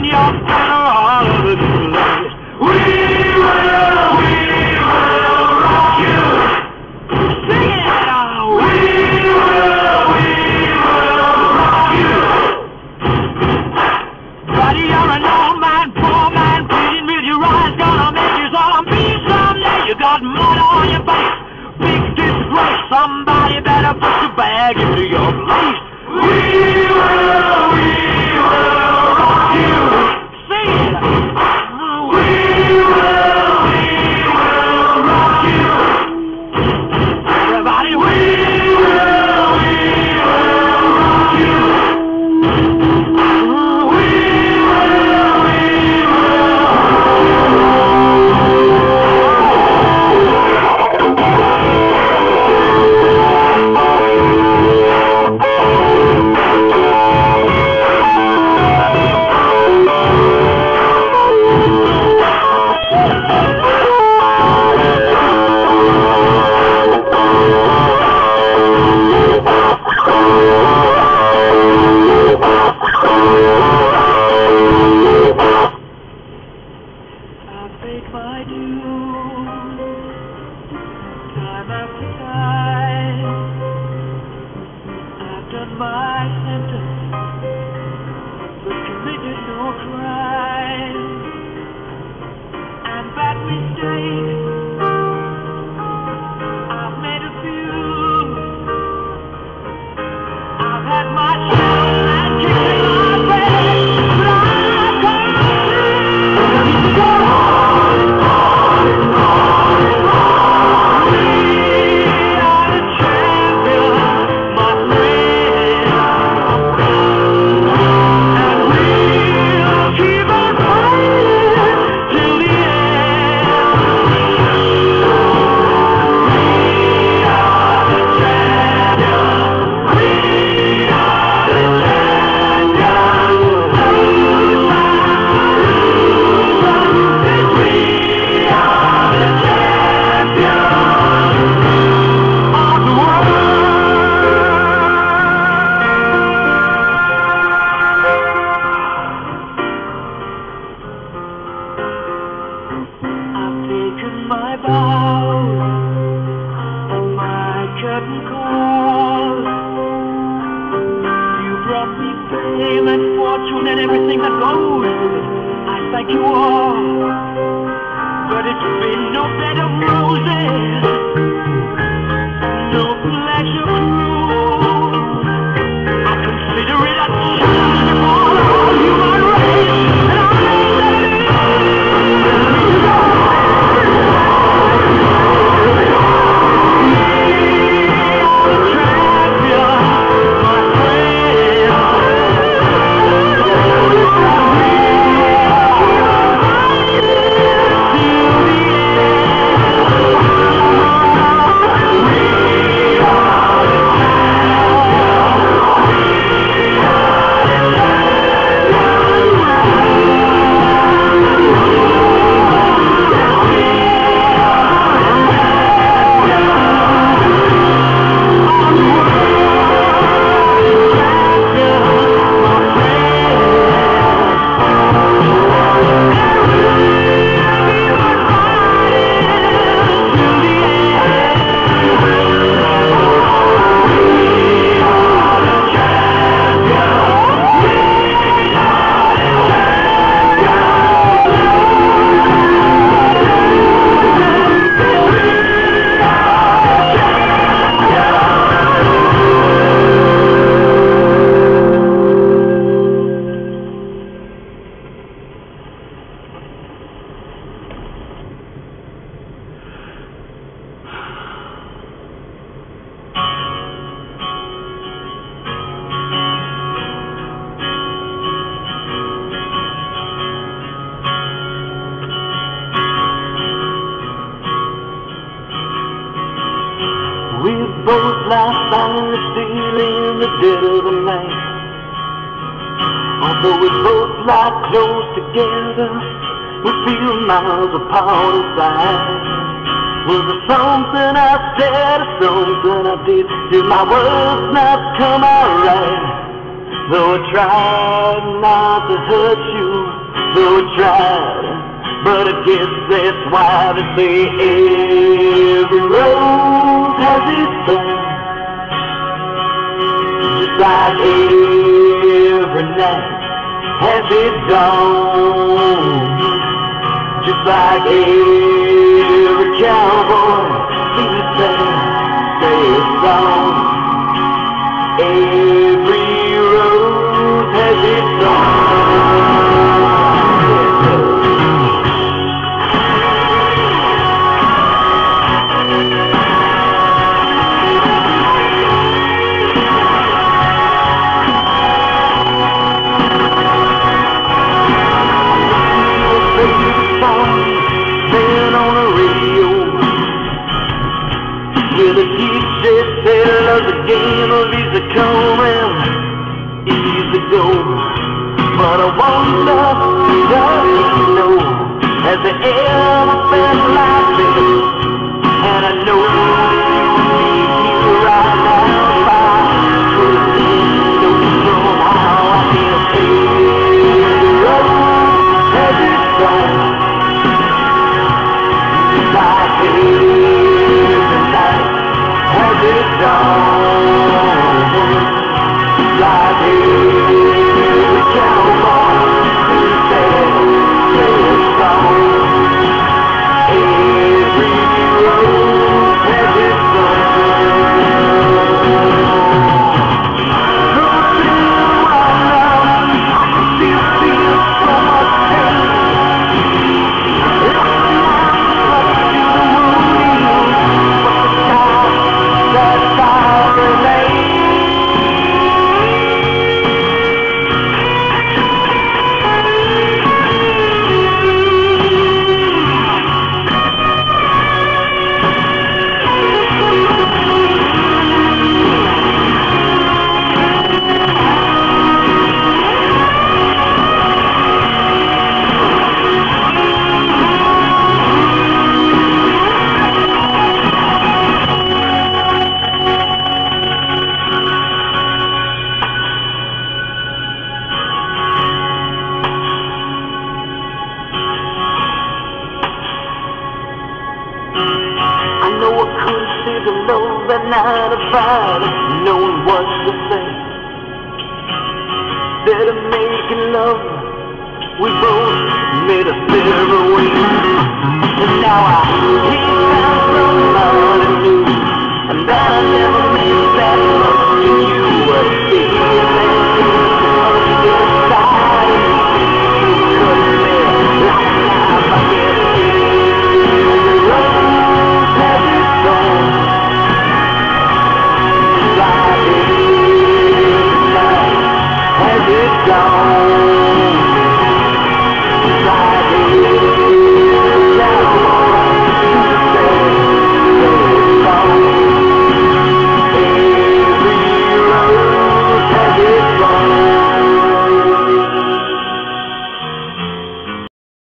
your funeral of the ladies. We will rock you. Sing it out. We will rock you. Buddy, you're an old man, poor man, pleading with your eyes, gonna make you zombie someday. You got mud on your face, big disgrace. Somebody better put your bag into your place. We will rock you. Sing it. We will rock you. Everybody, we will rock you. My dues, time after time, I've done my sentence, but committed no crime, and that mistake, I've made a few. I've had my chance and kicked in my bed, but I've come through. My vows and my curtain calls. You brought me fame and fortune and everything that goes with it. I thank you all, but it's been no bed of roses, no pleasure cruise. I consider it a challenge to all human race, and I ain't letting it. We both lie silently still in the dead of the night. Although we both lie close together, we feel miles apart inside. Was there something I said or something I did? Did my words not come out right? Though I tried not to hurt you, so I tried, but I guess that's why they say every rose has its thorn. Just like every night has its dawn. Just like every cowboy sings a sad song. Every rose has its thorn. The teacher said love's a game of easy come and easy go. But I wonder, does he know, has it ever felt like this? And I know he's here right now. If I could know somehow, I feel every rose has its thorn. Like every night has its dawn. Like every cowboy sings a sad song. Every rose has its thorn. That night about it, knowing what to say. Instead of making love, we both made a separate way. And now I